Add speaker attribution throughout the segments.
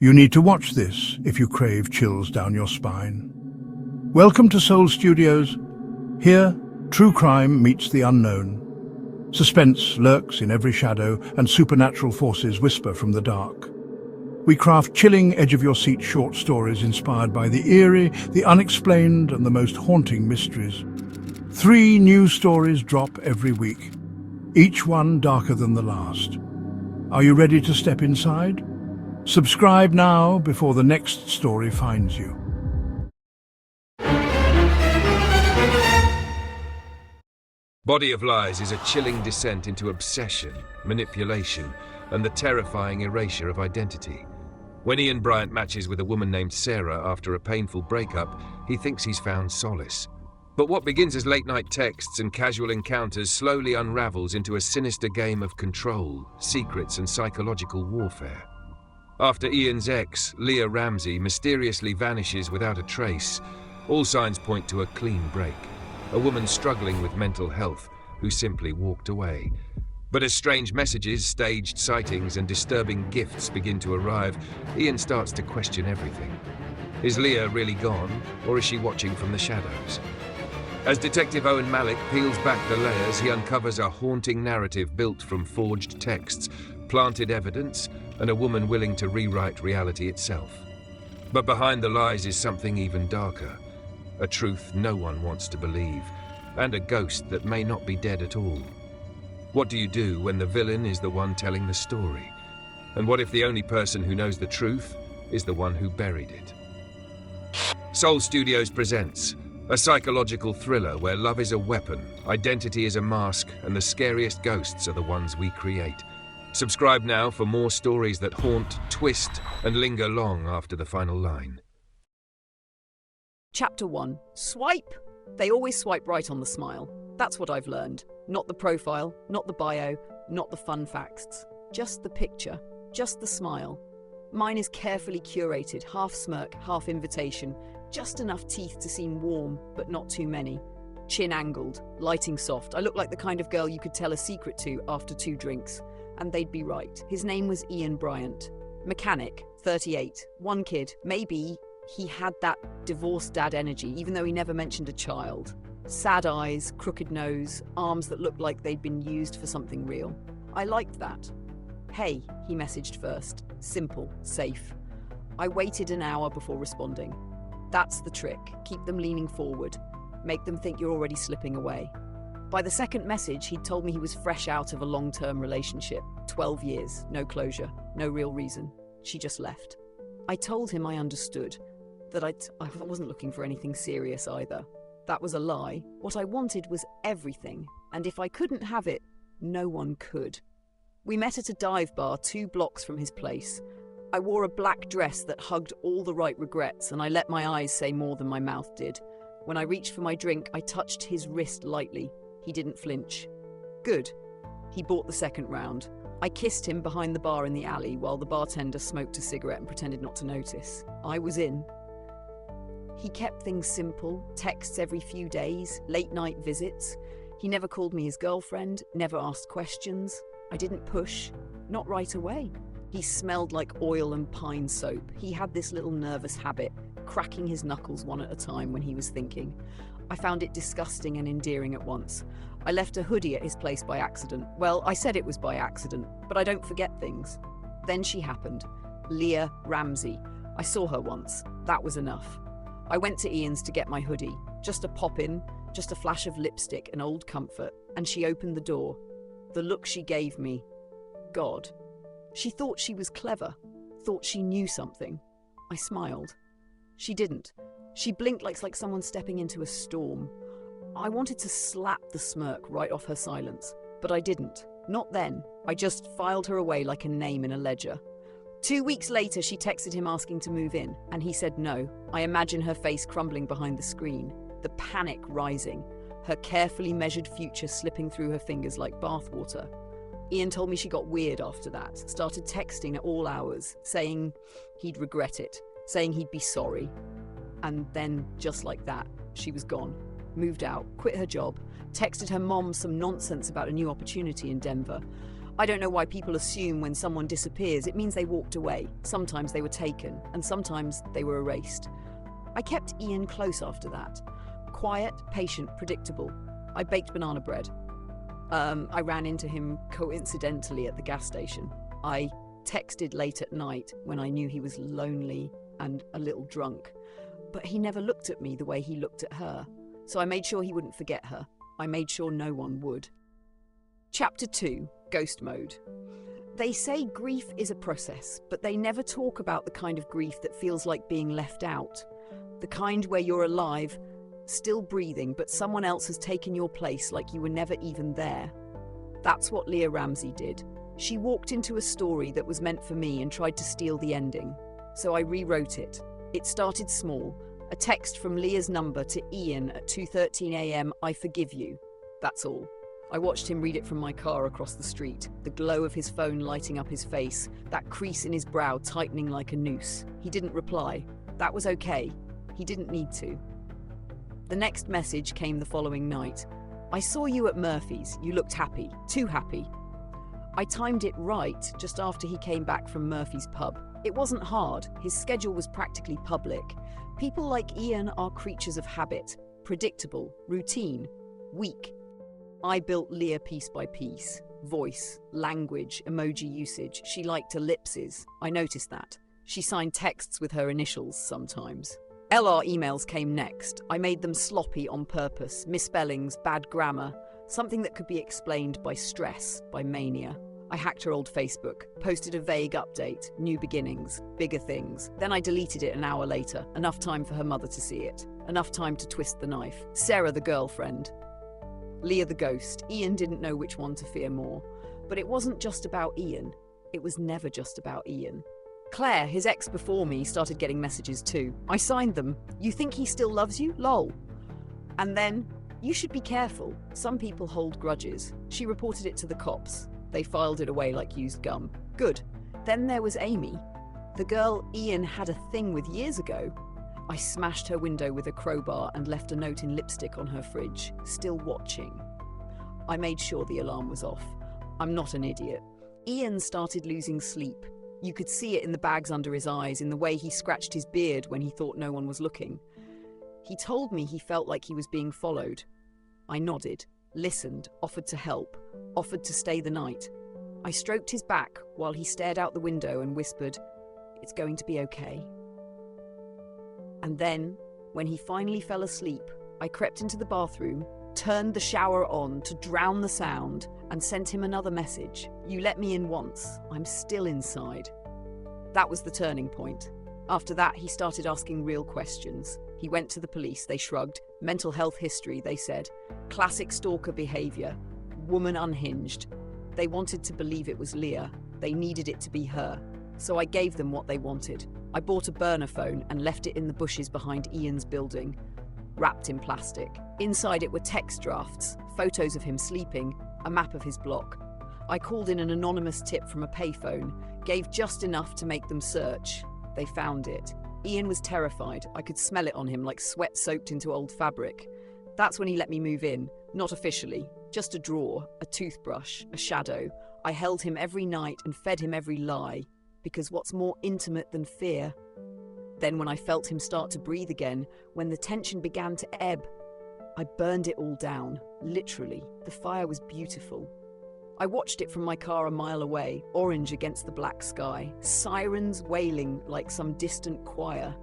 Speaker 1: You need to watch this if you crave chills down your spine. Welcome to Soul Studios. Here, true crime meets the unknown. Suspense lurks in every shadow, and supernatural forces whisper from the dark. We craft chilling, edge-of-your-seat short stories inspired by the eerie, the unexplained, and the most haunting mysteries. 3 new stories drop every week, each one darker than the last. Are you ready to step inside? Subscribe now before the next story finds you.
Speaker 2: Body of Lies is a chilling descent into obsession, manipulation, and the terrifying erasure of identity. When Ian Bryant matches with a woman named Sera after a painful breakup, he thinks he's found solace. But what begins as late-night texts and casual encounters slowly unravels into a sinister game of control, secrets, and psychological warfare. After Ian's ex, Leah Ramsey, mysteriously vanishes without a trace, all signs point to a clean break. A woman struggling with mental health who simply walked away. But as strange messages, staged sightings, and disturbing gifts begin to arrive, Ian starts to question everything. Is Leah really gone, or is she watching from the shadows? As Detective Owen Mallick peels back the layers, he uncovers a haunting narrative built from forged texts, planted evidence, and a woman willing to rewrite reality itself. But behind the lies is something even darker. A truth no one wants to believe, and a ghost that may not be dead at all. What do you do when the villain is the one telling the story? And what if the only person who knows the truth is the one who buried it? Soul Studios presents a psychological thriller where love is a weapon, identity is a mask, and the scariest ghosts are the ones we create. Subscribe now for more stories that haunt, twist, and linger long after the final line.
Speaker 3: Chapter 1. Swipe! They always swipe right on the smile. That's what I've learned. Not the profile, not the bio, not the fun facts. Just the picture, just the smile. Mine is carefully curated, half smirk, half invitation. Just enough teeth to seem warm, but not too many. Chin angled, lighting soft. I look like the kind of girl you could tell a secret to after 2 drinks. And they'd be right. His name was Ian Bryant. Mechanic, 38. 1 kid. Maybe he had that divorced dad energy, even though he never mentioned a child. Sad eyes, crooked nose, arms that looked like they'd been used for something real. I liked that. Hey, he messaged first. Simple, safe. I waited an hour before responding. That's the trick. Keep them leaning forward. Make them think you're already slipping away. By the second message, he'd told me he was fresh out of a long-term relationship. 12 years, no closure, no real reason. She just left. I told him I understood, that I wasn't looking for anything serious either. That was a lie. What I wanted was everything, and if I couldn't have it, no one could. We met at a dive bar 2 blocks from his place. I wore a black dress that hugged all the right regrets, and I let my eyes say more than my mouth did. When I reached for my drink, I touched his wrist lightly. He didn't flinch. Good. He bought the second round. I kissed him behind the bar in the alley while the bartender smoked a cigarette and pretended not to notice. I was in. He kept things simple, texts every few days, late-night visits. He never called me his girlfriend, never asked questions. I didn't push, not right away. He smelled like oil and pine soap. He had this little nervous habit, cracking his knuckles one at a time when he was thinking. I found it disgusting and endearing at once. I left a hoodie at his place by accident. Well, I said it was by accident, but I don't forget things. Then she happened. Leah Ramsey. I saw her once. That was enough. I went to Ian's to get my hoodie. Just a pop-in, just a flash of lipstick and old comfort, and she opened the door. The look she gave me. God. She thought she was clever, thought she knew something. I smiled. She didn't. She blinked like someone stepping into a storm. I wanted to slap the smirk right off her silence, but I didn't. Not then. I just filed her away like a name in a ledger. 2 weeks later, she texted him asking to move in, and he said no. I imagine her face crumbling behind the screen, the panic rising, her carefully measured future slipping through her fingers like bathwater. Ian told me she got weird after that, started texting at all hours, saying he'd regret it, saying he'd be sorry. And then, just like that, she was gone. Moved out, quit her job, texted her mom some nonsense about a new opportunity in Denver. I don't know why people assume when someone disappears, it means they walked away. Sometimes they were taken, and sometimes they were erased. I kept Ian close after that. Quiet, patient, predictable. I baked banana bread. I ran into him coincidentally at the gas station. I texted late at night when I knew he was lonely and a little drunk. But he never looked at me the way he looked at her. So I made sure he wouldn't forget her. I made sure no one would. Chapter 2, Ghost Mode. They say grief is a process, but they never talk about the kind of grief that feels like being left out. The kind where you're alive, still breathing, but someone else has taken your place like you were never even there. That's what Leah Ramsey did. She walked into a story that was meant for me and tried to steal the ending. So I rewrote it. It started small. A text from Leah's number to Ian at 2:13 a.m. I forgive you. That's all. I watched him read it from my car across the street, the glow of his phone lighting up his face, that crease in his brow tightening like a noose. He didn't reply. That was okay. He didn't need to. The next message came the following night. I saw you at Murphy's. You looked happy. Too happy. I timed it right just after he came back from Murphy's pub. It wasn't hard. His schedule was practically public. People like Ian are creatures of habit. Predictable. Routine. Weak. I built Leah piece by piece. Voice, language, emoji usage. She liked ellipses. I noticed that. She signed texts with her initials sometimes. LR emails came next. I made them sloppy on purpose. Misspellings, bad grammar. Something that could be explained by stress, by mania. I hacked her old Facebook, posted a vague update, new beginnings, bigger things. Then I deleted it an hour later. Enough time for her mother to see it. Enough time to twist the knife. Sera the girlfriend. Leah the ghost. Ian didn't know which one to fear more. But it wasn't just about Ian. It was never just about Ian. Claire, his ex before me, started getting messages too. I signed them. You think he still loves you? Lol. And then, you should be careful. Some people hold grudges. She reported it to the cops. They filed it away like used gum. Good. Then there was Amy. The girl Ian had a thing with years ago. I smashed her window with a crowbar and left a note in lipstick on her fridge. Still watching. I made sure the alarm was off. I'm not an idiot. Ian started losing sleep. You could see it in the bags under his eyes, in the way he scratched his beard when he thought no one was looking. He told me he felt like he was being followed. I nodded, listened, offered to help, offered to stay the night. I stroked his back while he stared out the window and whispered, "It's going to be okay." And then, when he finally fell asleep, I crept into the bathroom, turned the shower on to drown the sound, and sent him another message. You let me in once. I'm still inside. That was the turning point. After that, he started asking real questions. He went to the police. They shrugged. Mental health history, they said. Classic stalker behavior. Woman unhinged. They wanted to believe it was Leah. They needed it to be her. So I gave them what they wanted. I bought a burner phone and left it in the bushes behind Ian's building, wrapped in plastic. Inside it were text drafts, photos of him sleeping, a map of his block. I called in an anonymous tip from a payphone, gave just enough to make them search. They found it. Ian was terrified. I could smell it on him like sweat soaked into old fabric. That's when he let me move in. Not officially. Just a drawer, a toothbrush, a shadow. I held him every night and fed him every lie. Because what's more intimate than fear? Then when I felt him start to breathe again, when the tension began to ebb, I burned it all down, literally. The fire was beautiful. I watched it from my car a mile away, orange against the black sky, sirens wailing like some distant choir.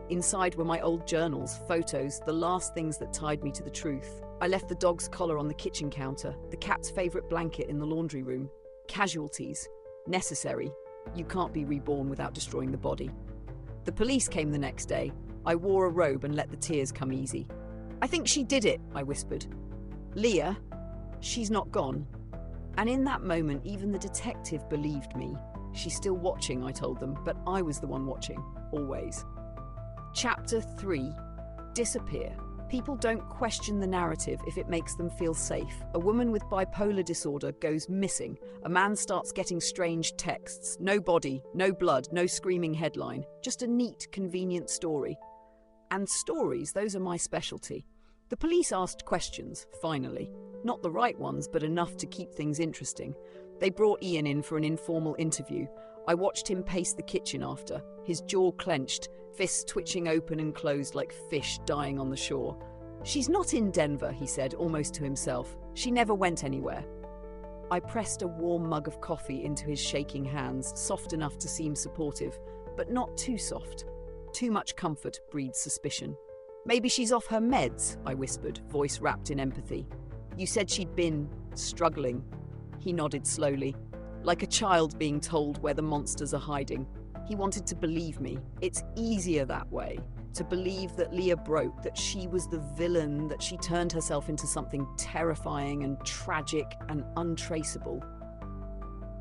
Speaker 3: Inside were my old journals, photos, the last things that tied me to the truth. I left the dog's collar on the kitchen counter, the cat's favourite blanket in the laundry room. Casualties. Necessary. You can't be reborn without destroying the body. The police came the next day. I wore a robe and let the tears come easy. "I think she did it," I whispered. "Leah, she's not gone." And in that moment, even the detective believed me. "She's still watching," I told them, but I was the one watching, always. Chapter 3. Disappear. People don't question the narrative if it makes them feel safe. A woman with bipolar disorder goes missing. A man starts getting strange texts. No body, no blood, no screaming headline. Just a neat, convenient story. And stories, those are my specialty. The police asked questions, finally. Not the right ones, but enough to keep things interesting. They brought Ian in for an informal interview. I watched him pace the kitchen after, his jaw clenched, fists twitching open and closed like fish dying on the shore. "She's not in Denver," he said, almost to himself. "She never went anywhere." I pressed a warm mug of coffee into his shaking hands, soft enough to seem supportive, but not too soft. Too much comfort breeds suspicion. "Maybe she's off her meds," I whispered, voice wrapped in empathy. "You said she'd been struggling." He nodded slowly, like a child being told where the monsters are hiding. He wanted to believe me. It's easier that way, to believe that Leah broke, that she was the villain, that she turned herself into something terrifying and tragic and untraceable.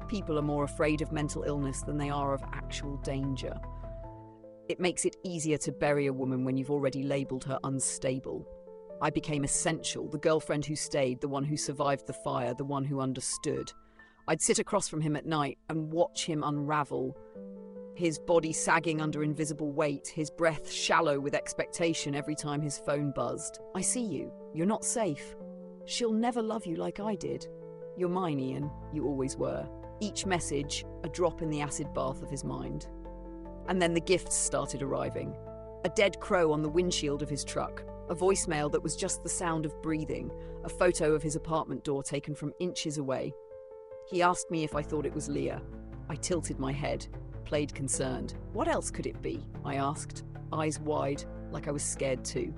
Speaker 3: People are more afraid of mental illness than they are of actual danger. It makes it easier to bury a woman when you've already labelled her unstable. I became essential, the girlfriend who stayed, the one who survived the fire, the one who understood. I'd sit across from him at night and watch him unravel, his body sagging under invisible weight, his breath shallow with expectation every time his phone buzzed. "I see you. You're not safe. She'll never love you like I did. You're mine, Ian. You always were." Each message, a drop in the acid bath of his mind. And then the gifts started arriving. A dead crow on the windshield of his truck, a voicemail that was just the sound of breathing, a photo of his apartment door taken from inches away. He asked me if I thought it was Leah. I tilted my head, played concerned. "What else could it be?" I asked, eyes wide, like I was scared too.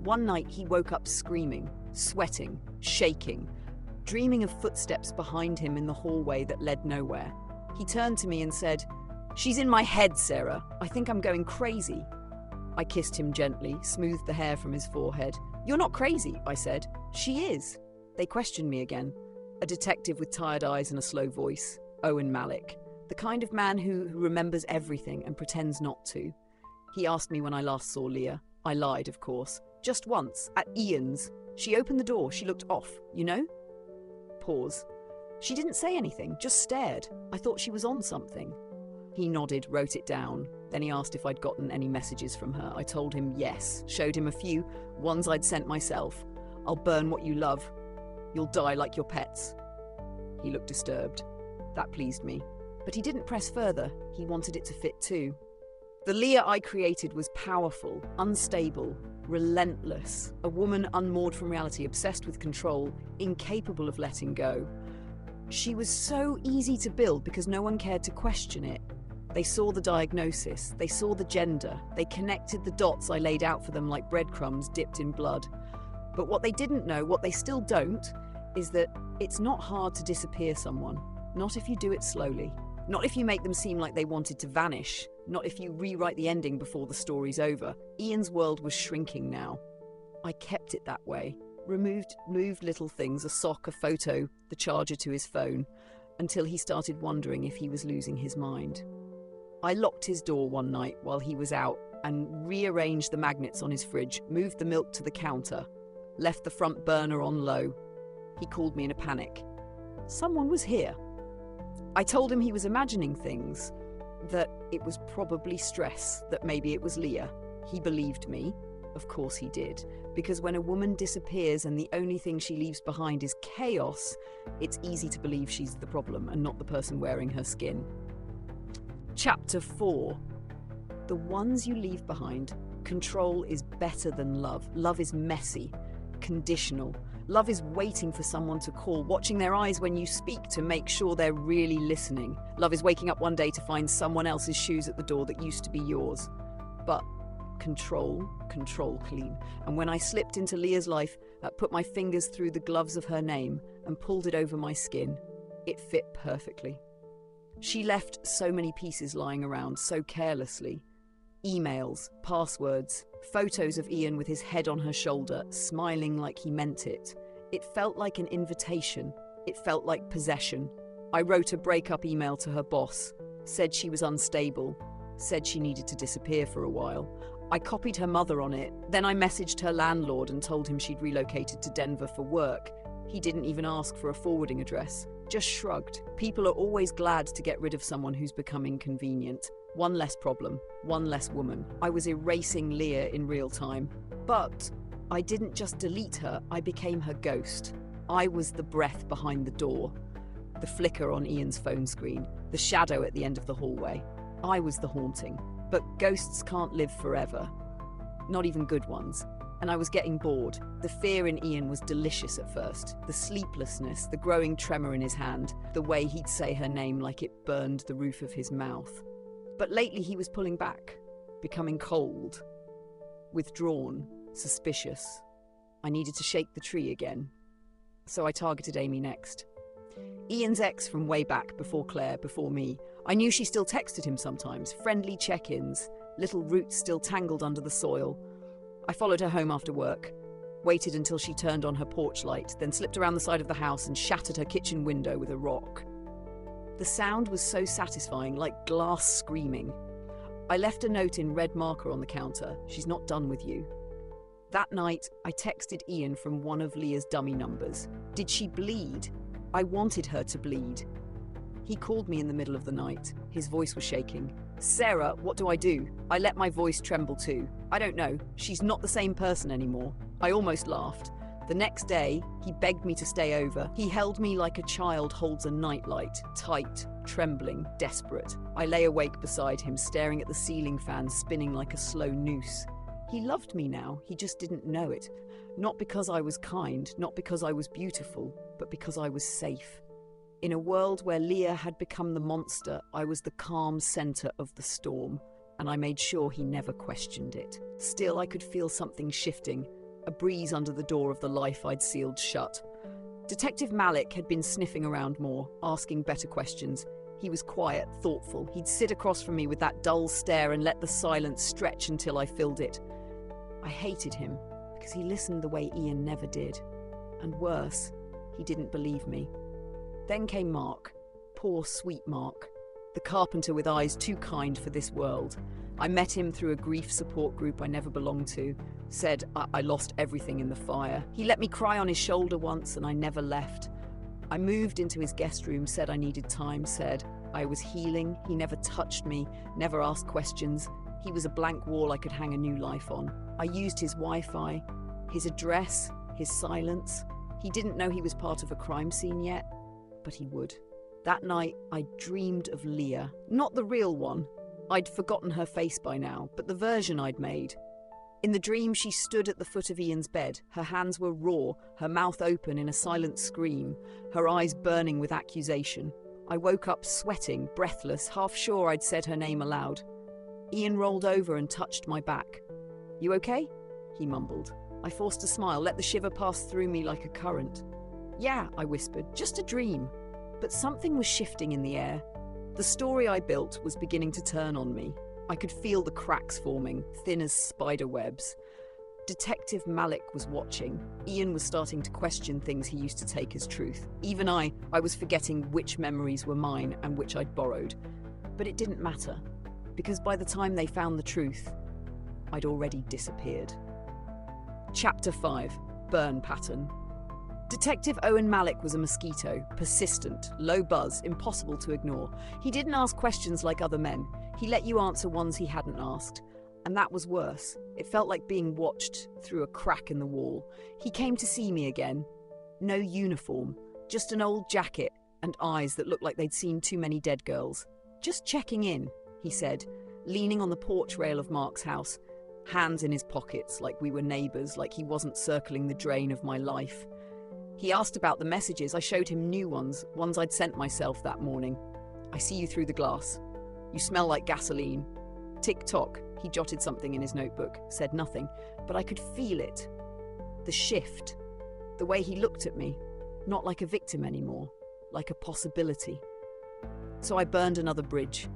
Speaker 3: One night he woke up screaming, sweating, shaking, dreaming of footsteps behind him in the hallway that led nowhere. He turned to me and said, "She's in my head, Sera. I think I'm going crazy." I kissed him gently, smoothed the hair from his forehead. "You're not crazy," I said. "She is." They questioned me again. A detective with tired eyes and a slow voice. Owen Mallick. The kind of man who remembers everything and pretends not to. He asked me when I last saw Leah. I lied, of course. "Just once, at Ian's. She opened the door. She looked off, you know?" Pause. "She didn't say anything, just stared. I thought she was on something." He nodded, wrote it down. Then he asked if I'd gotten any messages from her. I told him yes, showed him a few, ones I'd sent myself. "I'll burn what you love. You'll die like your pets." He looked disturbed. That pleased me. But he didn't press further. He wanted it to fit too. The Leah I created was powerful, unstable, relentless. A woman unmoored from reality, obsessed with control, incapable of letting go. She was so easy to build because no one cared to question it. They saw the diagnosis, they saw the gender, they connected the dots I laid out for them like breadcrumbs dipped in blood. But what they didn't know, what they still don't, is that it's not hard to disappear someone. Not if you do it slowly. Not if you make them seem like they wanted to vanish. Not if you rewrite the ending before the story's over. Ian's world was shrinking now. I kept it that way. Moved little things, a sock, a photo, the charger to his phone, until he started wondering if he was losing his mind. I locked his door one night while he was out and rearranged the magnets on his fridge, moved the milk to the counter, left the front burner on low. He called me in a panic. Someone was here. I told him he was imagining things, that it was probably stress, that maybe it was Leah. He believed me. Of course he did, because when a woman disappears and the only thing she leaves behind is chaos, it's easy to believe she's the problem and not the person wearing her skin. Chapter 4. The ones you leave behind. Control is better than love. Love is messy, conditional. Love is waiting for someone to call, watching their eyes when you speak to make sure they're really listening. Love is waking up one day to find someone else's shoes at the door that used to be yours. But control clean. And when I slipped into Leah's life, put my fingers through the gloves of her name and pulled it over my skin, it fit perfectly. She left so many pieces lying around so carelessly. Emails, passwords, photos of Ian with his head on her shoulder, smiling like he meant it. It felt like an invitation. It felt like possession. I wrote a breakup email to her boss, said she was unstable, said she needed to disappear for a while. I copied her mother on it. Then I messaged her landlord and told him she'd relocated to Denver for work. He didn't even ask for a forwarding address, just shrugged. People are always glad to get rid of someone who's become inconvenient. One less problem, one less woman. I was erasing Leah in real time. But I didn't just delete her, I became her ghost. I was the breath behind the door. the flicker on Ian's phone screen, the shadow at the end of the hallway. I was the haunting. But ghosts can't live forever. Not even good ones. And I was getting bored. The fear in Ian was delicious at first. The sleeplessness, the growing tremor in his hand, the way he'd say her name like it burned the roof of his mouth. But lately he was pulling back, becoming cold, withdrawn, suspicious. I needed to shake the tree again. So I targeted Amy next. Ian's ex from way back, before Claire, before me. I knew she still texted him sometimes, friendly check-ins, little roots still tangled under the soil. I followed her home after work, waited until she turned on her porch light, then slipped around the side of the house and shattered her kitchen window with a rock. The sound was so satisfying, like glass screaming. I left a note in red marker on the counter. She's not done with you. That night, I texted Ian from one of Leah's dummy numbers. Did she bleed? I wanted her to bleed. He called me in the middle of the night. His voice was shaking. Sera, what do I do? I let my voice tremble too. I don't know. She's not the same person anymore. I almost laughed. The next day, he begged me to stay over. He held me like a child holds a nightlight, tight, trembling, desperate. I lay awake beside him, staring at the ceiling fan spinning like a slow noose. He loved me now, he just didn't know it. Not because I was kind, not because I was beautiful, but because I was safe. In a world where Leah had become the monster, I was the calm center of the storm, and I made sure he never questioned it. Still, I could feel something shifting, a breeze under the door of the life I'd sealed shut. Detective Mallick had been sniffing around more, asking better questions. He was quiet, thoughtful. He'd sit across from me with that dull stare and let the silence stretch until I filled it. I hated him, because he listened the way Ian never did. And worse, he didn't believe me. Then came Mark. Poor, sweet Mark. The carpenter with eyes too kind for this world. I met him through a grief support group I never belonged to. Said I lost everything in the fire. He let me cry on his shoulder once and I never left. I moved into his guest room, said I needed time, said I was healing. He never touched me, never asked questions. He was a blank wall I could hang a new life on. I used his Wi-Fi, his address, his silence. He didn't know he was part of a crime scene yet, but he would. That night, I dreamed of Leah. Not the real one. I'd forgotten her face by now, but the version I'd made. In the dream, she stood at the foot of Ian's bed. Her hands were raw, her mouth open in a silent scream, her eyes burning with accusation. I woke up sweating, breathless, half sure I'd said her name aloud. Ian rolled over and touched my back. "You okay?" he mumbled. I forced a smile, let the shiver pass through me like a current. "Yeah," I whispered, "just a dream." But something was shifting in the air. The story I built was beginning to turn on me. I could feel the cracks forming, thin as spider webs. Detective Mallick was watching. Ian was starting to question things he used to take as truth. Even I was forgetting which memories were mine and which I'd borrowed. But it didn't matter, because by the time they found the truth, I'd already disappeared. Chapter 5. Burn Pattern. Detective Owen Mallick was a mosquito, persistent, low buzz, impossible to ignore. He didn't ask questions like other men. He let you answer ones he hadn't asked. And that was worse. It felt like being watched through a crack in the wall. He came to see me again. No uniform, just an old jacket and eyes that looked like they'd seen too many dead girls. "Just checking in," he said, leaning on the porch rail of Mark's house, hands in his pockets like we were neighbours, like he wasn't circling the drain of my life. He asked about the messages. I showed him new ones I'd sent myself that morning. "I see you through the glass. You smell like gasoline." Tick-tock, he jotted something in his notebook, said nothing, but I could feel it. The shift. The way he looked at me, not like a victim anymore, like a possibility. So I burned another bridge.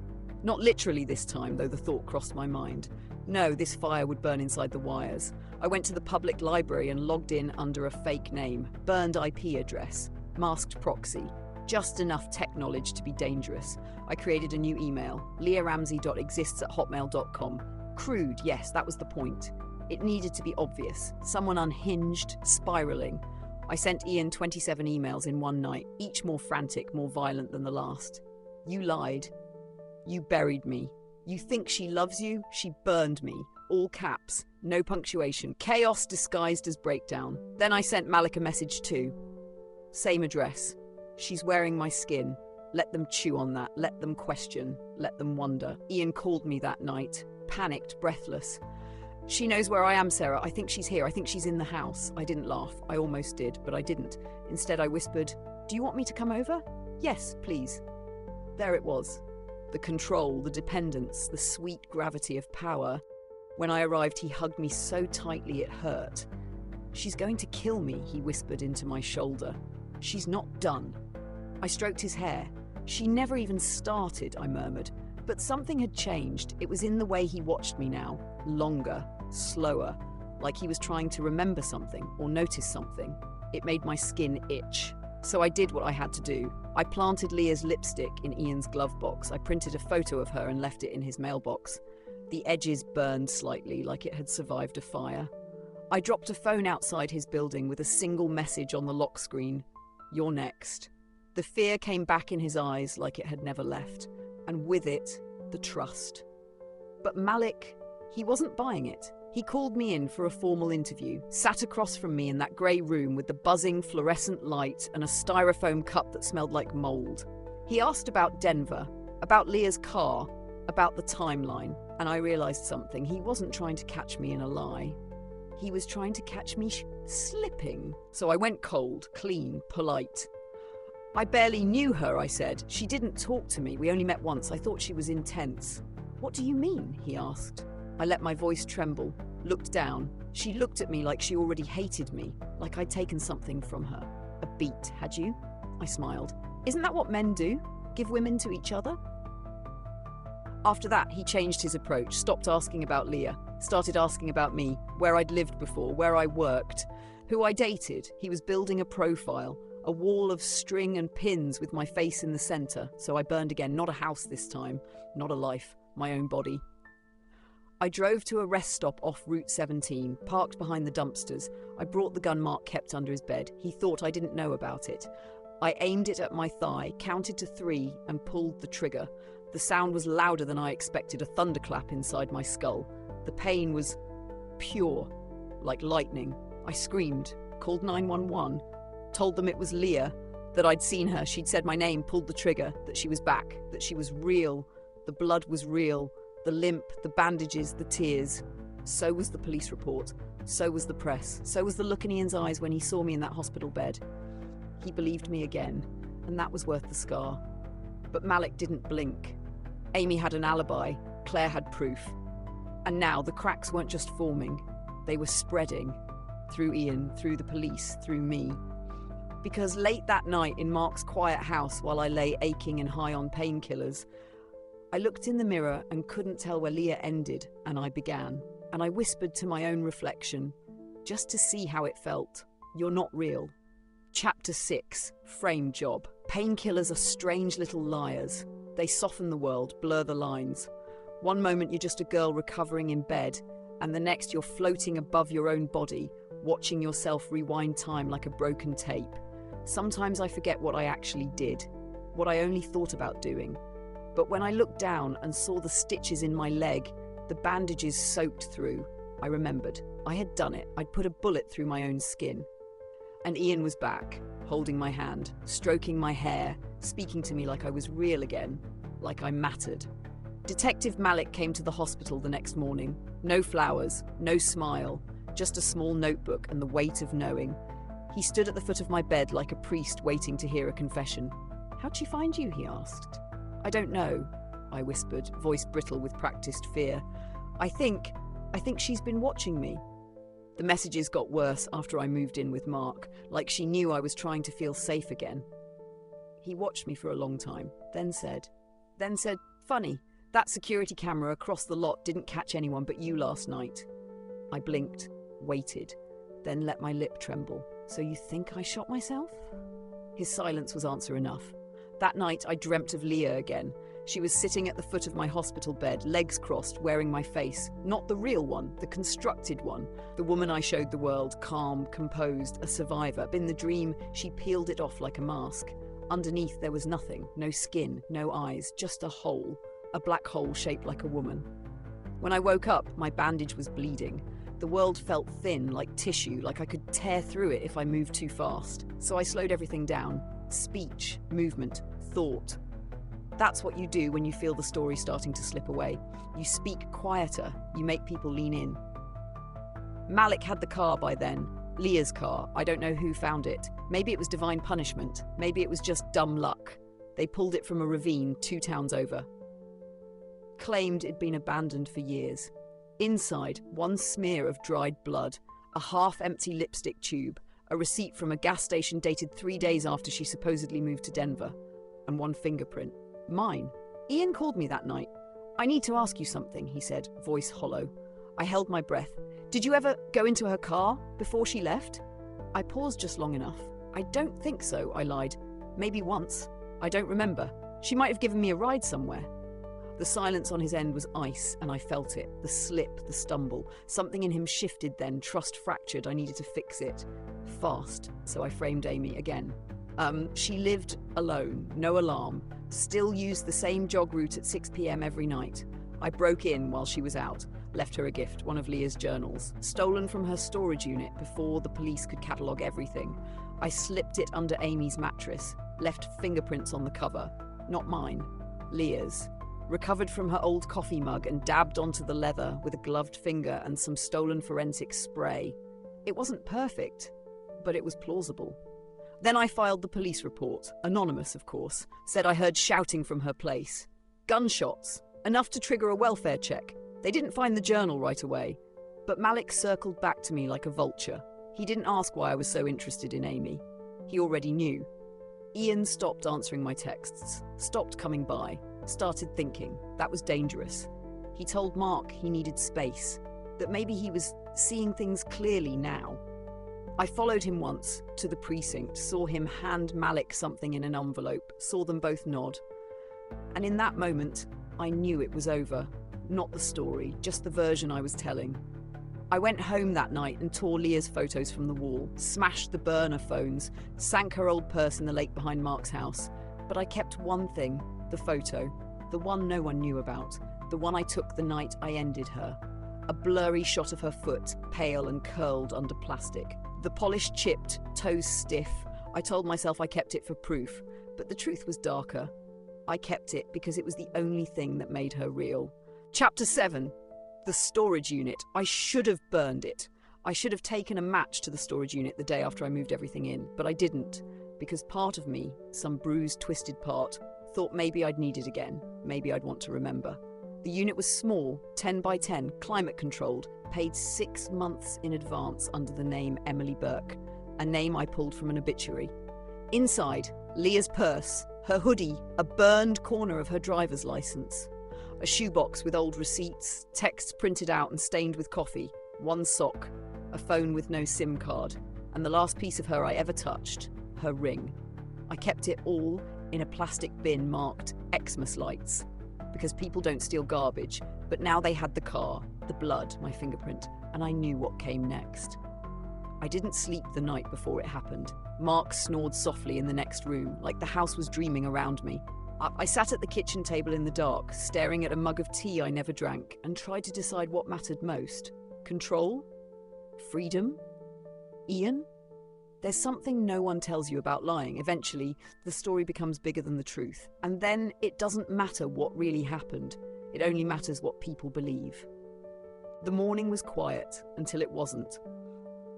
Speaker 3: Not literally this time, though the thought crossed my mind. No, this fire would burn inside the wires. I went to the public library and logged in under a fake name, burned IP address, masked proxy, just enough tech knowledge to be dangerous. I created a new email, leahramsey.exists@hotmail.com. Crude, yes, that was the point. It needed to be obvious, someone unhinged, spiraling. I sent Ian 27 emails in one night, each more frantic, more violent than the last. "You lied. You buried me. You think she loves you? She burned me." All caps, no punctuation, chaos disguised as breakdown. Then I sent Mallick a message too. Same address. She's wearing my skin. Let them chew on that. Let them question. Let them wonder. Ian called me that night, panicked, breathless. She knows where I am, Sera. I think she's here. I think she's in the house. I didn't laugh. I almost did, but I didn't. Instead, I whispered, "Do you want me to come over?" "Yes, please." There it was. The control, the dependence, the sweet gravity of power. When I arrived, he hugged me so tightly it hurt. "She's going to kill me," he whispered into my shoulder. "She's not done." I stroked his hair. "She never even started," I murmured. But something had changed. It was in the way he watched me now. Longer, slower, like he was trying to remember something or notice something. It made my skin itch. So I did what I had to do. I planted Leah's lipstick in Ian's glove box. I printed a photo of her and left it in his mailbox. The edges burned slightly, like it had survived a fire. I dropped a phone outside his building with a single message on the lock screen. "You're next." The fear came back in his eyes like it had never left, and with it, the trust. But Mallick, he wasn't buying it. He called me in for a formal interview, sat across from me in that grey room with the buzzing fluorescent light and a styrofoam cup that smelled like mould. He asked about Denver, about Leah's car, about the timeline, and I realised something. He wasn't trying to catch me in a lie. He was trying to catch me slipping. So I went cold, clean, polite. "I barely knew her," I said. "She didn't talk to me. We only met once. I thought she was intense." "What do you mean?" he asked. I let my voice tremble, looked down. She looked at me like she already hated me, like I'd taken something from her. "A beat, had you?" I smiled. "Isn't that what men do? Give women to each other?" After that, he changed his approach, stopped asking about Leah, started asking about me, where I'd lived before, where I worked, who I dated. He was building a profile, a wall of string and pins with my face in the centre. So I burned again, not a house this time, not a life, my own body. I drove to a rest stop off Route 17, parked behind the dumpsters. I brought the gun Mark kept under his bed. He thought I didn't know about it. I aimed it at my thigh, counted to 3 and pulled the trigger. The sound was louder than I expected, a thunderclap inside my skull. The pain was pure, like lightning. I screamed, called 911, told them it was Leah, that I'd seen her, she'd said my name, pulled the trigger, that she was back, that she was real. The blood was real, the limp, the bandages, the tears. So was the police report, so was the press, so was the look in Ian's eyes when he saw me in that hospital bed. He believed me again, and that was worth the scar. But Mallick didn't blink. Amy had an alibi, Claire had proof. And now the cracks weren't just forming, they were spreading. Through Ian, through the police, through me. Because late that night in Mark's quiet house while I lay aching and high on painkillers, I looked in the mirror and couldn't tell where Leah ended and I began. And I whispered to my own reflection, just to see how it felt. "You're not real." Chapter 6, Frame Job. Painkillers are strange little liars. They soften the world, blur the lines. One moment you're just a girl recovering in bed, and the next you're floating above your own body, watching yourself rewind time like a broken tape. Sometimes I forget what I actually did, what I only thought about doing. But when I looked down and saw the stitches in my leg, the bandages soaked through, I remembered. I had done it. I'd put a bullet through my own skin. And Ian was back, holding my hand, stroking my hair, speaking to me like I was real again, like I mattered. Detective Mallick came to the hospital the next morning. No flowers, no smile, just a small notebook and the weight of knowing. He stood at the foot of my bed like a priest waiting to hear a confession. "How'd she find you?" he asked. "I don't know," I whispered, voice brittle with practiced fear. I think she's been watching me." The messages got worse after I moved in with Mark, like she knew I was trying to feel safe again. He watched me for a long time, then said, "Funny, that security camera across the lot didn't catch anyone but you last night." I blinked, waited, then let my lip tremble. "So you think I shot myself?" His silence was answer enough. That night I dreamt of Leah again. She was sitting at the foot of my hospital bed, legs crossed, wearing my face. Not the real one, the constructed one. The woman I showed the world, calm, composed, a survivor. In the dream, she peeled it off like a mask. Underneath there was nothing, no skin, no eyes, just a hole. A black hole shaped like a woman. When I woke up, my bandage was bleeding. The world felt thin, like tissue, like I could tear through it if I moved too fast. So I slowed everything down. speech, movement, thought. That's what you do when you feel the story starting to slip away. You speak quieter, you make people lean in. Mallick had the car by then. Leah's car. I don't know who found it. Maybe it was divine punishment. Maybe it was just dumb luck. They pulled it from a ravine 2 towns over. Claimed it'd been abandoned for years. Inside, one smear of dried blood, a half-empty lipstick tube, a receipt from a gas station dated 3 days after she supposedly moved to Denver, and one fingerprint. Mine. Ian called me that night. "I need to ask you something," he said, voice hollow. I held my breath. "Did you ever go into her car before she left?" I paused just long enough. "I don't think so," I lied. "Maybe once. I don't remember. She might have given me a ride somewhere." The silence on his end was ice, and I felt it. The slip, the stumble. Something in him shifted then, trust fractured. I needed to fix it. Fast. So I framed Amy again. She lived alone, no alarm, still used the same jog route at 6 p.m. every night. I broke in while she was out, left her a gift, one of Leah's journals, stolen from her storage unit before the police could catalogue everything. I slipped it under Amy's mattress, left fingerprints on the cover, not mine, Leah's. Recovered from her old coffee mug and dabbed onto the leather with a gloved finger and some stolen forensic spray. It wasn't perfect, but it was plausible. Then I filed the police report, anonymous of course, said I heard shouting from her place. Gunshots, enough to trigger a welfare check. They didn't find the journal right away, but Mallick circled back to me like a vulture. He didn't ask why I was so interested in Amy. He already knew. Ian stopped answering my texts, stopped coming by, started thinking. That was dangerous. He told Mark he needed space, that maybe he was seeing things clearly now. I followed him once to the precinct, saw him hand Mallick something in an envelope, saw them both nod. And in that moment, I knew it was over. Not the story, just the version I was telling. I went home that night and tore Leah's photos from the wall, smashed the burner phones, sank her old purse in the lake behind Mark's house. But I kept one thing, the photo, the one no one knew about, the one I took the night I ended her. A blurry shot of her foot, pale and curled under plastic. The polish chipped, toes stiff. I told myself I kept it for proof, but the truth was darker. I kept it because it was the only thing that made her real. Chapter 7. The storage unit. I should have burned it. I should have taken a match to the storage unit the day after I moved everything in, but I didn't, because part of me, some bruised, twisted part, thought maybe I'd need it again, maybe I'd want to remember. The unit was small, 10 by 10, climate controlled, paid 6 months in advance under the name Emily Burke, a name I pulled from an obituary. Inside, Leah's purse, her hoodie, a burned corner of her driver's license, a shoebox with old receipts, texts printed out and stained with coffee, one sock, a phone with no SIM card, and the last piece of her I ever touched, her ring. I kept it all in a plastic bin marked Xmas lights, because people don't steal garbage, but now they had the car, the blood, my fingerprint, and I knew what came next. I didn't sleep the night before it happened. Mark snored softly in the next room, like the house was dreaming around me. I sat at the kitchen table in the dark, staring at a mug of tea I never drank, and tried to decide what mattered most. Control? Freedom? Ian? There's something no one tells you about lying. Eventually, the story becomes bigger than the truth. And then it doesn't matter what really happened. It only matters what people believe. The morning was quiet until it wasn't.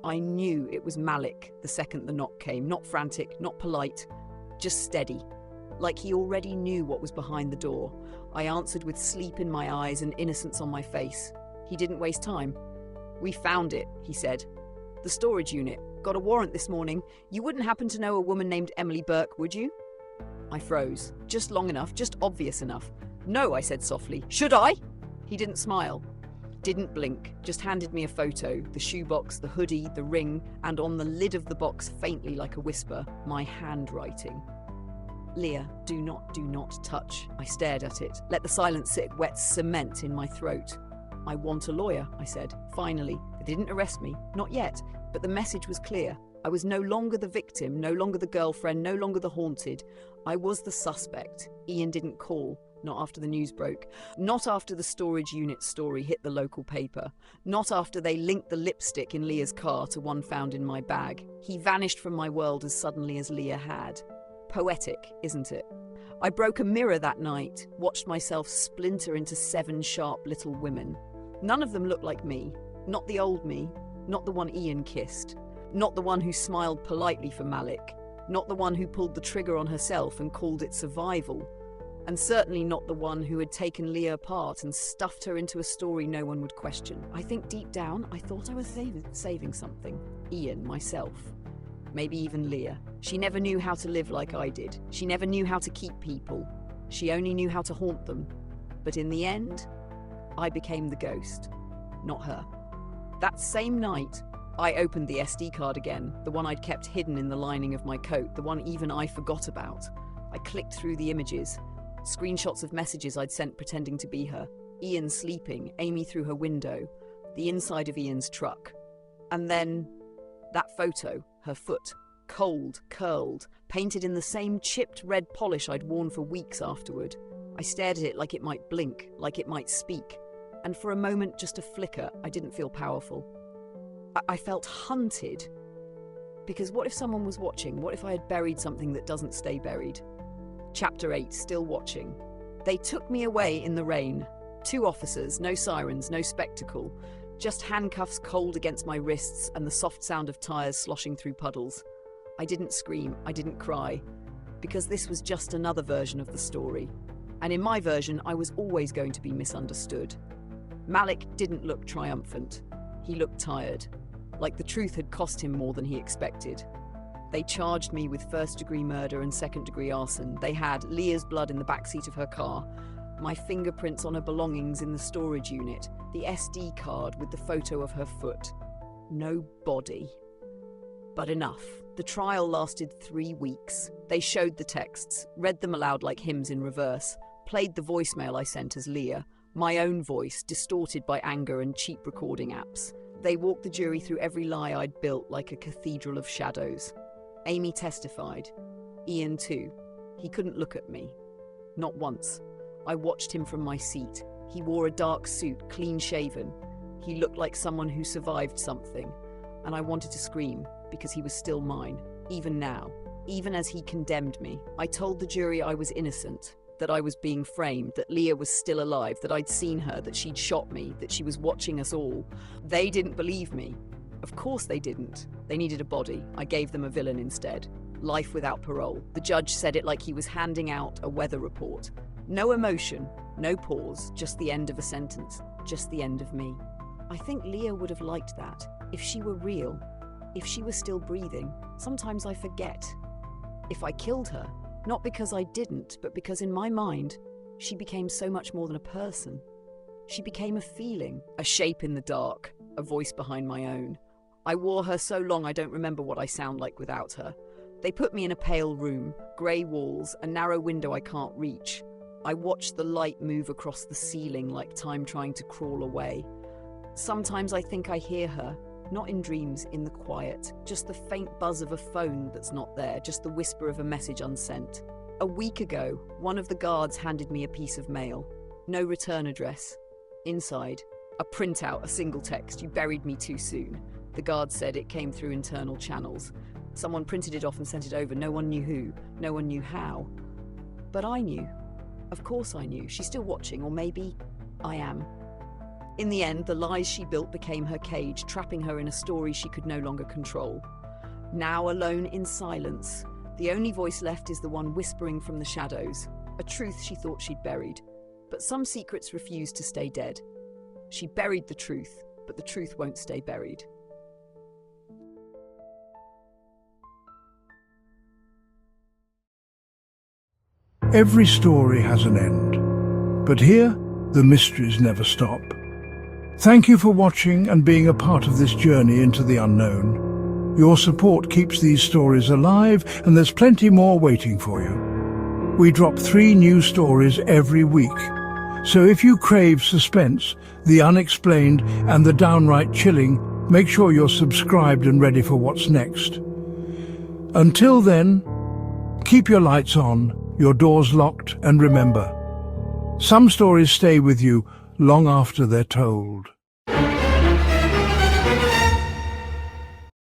Speaker 3: I knew it was Mallick the second the knock came. Not frantic, not polite, just steady. Like he already knew what was behind the door. I answered with sleep in my eyes and innocence on my face. He didn't waste time. "We found it," he said. "The storage unit. Got a warrant this morning. You wouldn't happen to know a woman named Emily Burke, would you?" I froze. Just long enough, just obvious enough. "No," I said softly. "Should I?" He didn't smile. Didn't blink, just handed me a photo, the shoebox, the hoodie, the ring, and on the lid of the box, faintly like a whisper, my handwriting. "Leah, do not touch." I stared at it, let the silence sit wet cement in my throat. "I want a lawyer," I said. Finally, they didn't arrest me, not yet, but the message was clear. I was no longer the victim, no longer the girlfriend, no longer the haunted. I was the suspect. Ian didn't call. Not after the news broke. Not after the storage unit story hit the local paper. Not after they linked the lipstick in Leah's car to one found in my bag. He vanished from my world as suddenly as Leah had. Poetic, isn't it? I broke a mirror that night, watched myself splinter into 7 sharp little women. None of them looked like me. Not the old me, not the one Ian kissed, not the one who smiled politely for Mallick, not the one who pulled the trigger on herself and called it survival, and certainly not the one who had taken Leah apart and stuffed her into a story no one would question. I think deep down, I thought I was saving something. Ian, myself. Maybe even Leah. She never knew how to live like I did. She never knew how to keep people. She only knew how to haunt them. But in the end, I became the ghost, not her. That same night, I opened the SD card again, the one I'd kept hidden in the lining of my coat, the one even I forgot about. I clicked through the images, screenshots of messages I'd sent pretending to be her. Ian sleeping, Amy through her window, the inside of Ian's truck. And then that photo, her foot, cold, curled, painted in the same chipped red polish I'd worn for weeks afterward. I stared at it like it might blink, like it might speak. And for a moment, just a flicker, I didn't feel powerful. I felt hunted. Because what if someone was watching? What if I had buried something that doesn't stay buried? Chapter 8, still watching. They took me away in the rain. 2 officers, no sirens, no spectacle. Just handcuffs cold against my wrists and the soft sound of tires sloshing through puddles. I didn't scream, I didn't cry. Because this was just another version of the story. And in my version, I was always going to be misunderstood. Mallick didn't look triumphant. He looked tired, like the truth had cost him more than he expected. They charged me with first-degree murder and second-degree arson. They had Leah's blood in the backseat of her car, my fingerprints on her belongings in the storage unit, the SD card with the photo of her foot. No body. But enough. The trial lasted 3 weeks. They showed the texts, read them aloud like hymns in reverse, played the voicemail I sent as Leah, my own voice, distorted by anger and cheap recording apps. They walked the jury through every lie I'd built like a cathedral of shadows. Amy testified. Ian too. He couldn't look at me. Not once. I watched him from my seat. He wore a dark suit, clean-shaven. He looked like someone who survived something. And I wanted to scream, because he was still mine, even now. Even as he condemned me, I told the jury I was innocent, that I was being framed, that Leah was still alive, that I'd seen her, that she'd shot me, that she was watching us all. They didn't believe me. Of course they didn't. They needed a body. I gave them a villain instead. Life without parole. The judge said it like he was handing out a weather report. No emotion, no pause, just the end of a sentence, just the end of me. I think Leah would have liked that, if she were real, if she was still breathing. Sometimes I forget. If I killed her, not because I didn't, but because in my mind, she became so much more than a person. She became a feeling, a shape in the dark, a voice behind my own. I wore her so long I don't remember what I sound like without her. They put me in a pale room, grey walls, a narrow window I can't reach. I watched the light move across the ceiling like time trying to crawl away. Sometimes I think I hear her, not in dreams, in the quiet, just the faint buzz of a phone that's not there, just the whisper of a message unsent. A week ago, one of the guards handed me a piece of mail. No return address. Inside, a printout, a single text, "You buried me too soon." The guard said it came through internal channels. Someone printed it off and sent it over. No one knew who, no one knew how. But I knew. Of course I knew. She's still watching, or maybe I am. In the end, the lies she built became her cage, trapping her in a story she could no longer control. Now alone in silence, the only voice left is the one whispering from the shadows, a truth she thought she'd buried. But some secrets refuse to stay dead. She buried the truth, but the truth won't stay buried.
Speaker 1: Every story has an end, but here, the mysteries never stop. Thank you for watching and being a part of this journey into the unknown. Your support keeps these stories alive, and there's plenty more waiting for you. We drop 3 new stories every week, so if you crave suspense, the unexplained and the downright chilling, make sure you're subscribed and ready for what's next. Until then, keep your lights on, your doors locked, and remember, some stories stay with you long after they're told.